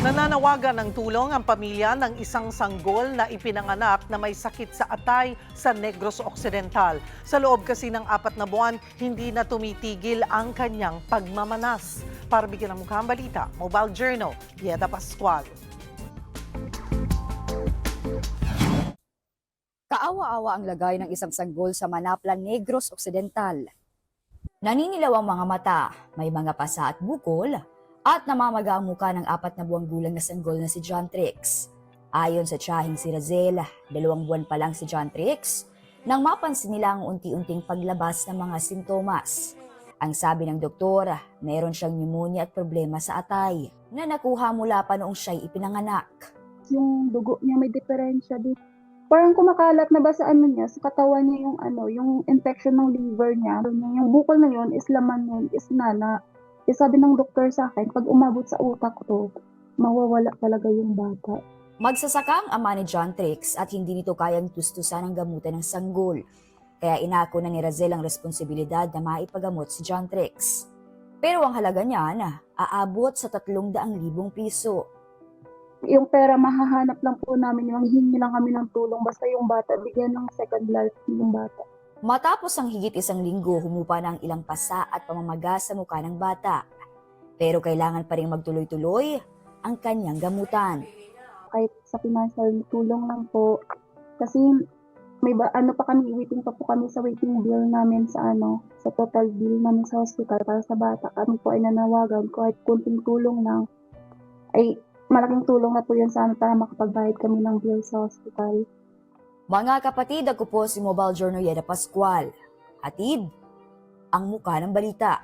Nananawagan ng tulong ang pamilya ng isang sanggol na ipinanganak na may sakit sa atay sa Negros Occidental. Sa loob kasi ng 4 na buwan, hindi na tumitigil ang kanyang pagmamanas. Para bigyan ng mukhang balita, Mobile Journal, Yeda Pascual. Kaawa-awa ang lagay ng isang sanggol sa Manaplan, Negros Occidental. Naninilaw ang mga mata, may mga pasa at bukol, at namamaga ang muka ng 4 na buwang gulang na sanggol na si John Trix. Ayon sa tiyahing si Razel, 2 buwan pa lang si John Trix, nang mapansin nila ang unti-unting paglabas ng mga sintomas. Ang sabi ng doktor, meron siyang pneumonia at problema sa atay na nakuha mula pa noong siya'y ipinanganak. Yung dugo niya may diferensya dito. Parang kumakalat na ba sa niya, sa katawan niya yung infection ng liver niya. Yung bukol na yun is laman yun, is nana. Sabi ng doktor sa akin, pag umabot sa utak ko, mawawala talaga yung bata. Magsasaka ang ama ni John Trix at hindi nito kayang tustusan ang gamutan ng sanggol. Kaya inako na ni Razel ang responsibilidad na maipagamot si John Trix. Pero ang halaga niyan, aabot sa 300,000 piso. Yung pera mahahanap lang po namin, yung hingi lang kami ng tulong, basta yung bata, bigyan ng second life yung bata. Matapos ang higit 1 linggo, humupa na ang ilang pasa at pamamaga sa mukha ng bata. Pero kailangan pa rin magtuloy-tuloy ang kanyang gamutan. Kahit sa financial tulong lang po, kasi may pa kami, waiting pa po kami sa waiting bill namin sa sa total bill namin sa hospital para sa bata. Kami po ay nanawagan, kahit kunting tulong lang, ay malaking tulong na po yun sa amin para makapagbayad kami ng bill sa hospital. Mga kapatid, ako po si Mobile Journal Yeda Pascual. Hatid ang muka ng balita.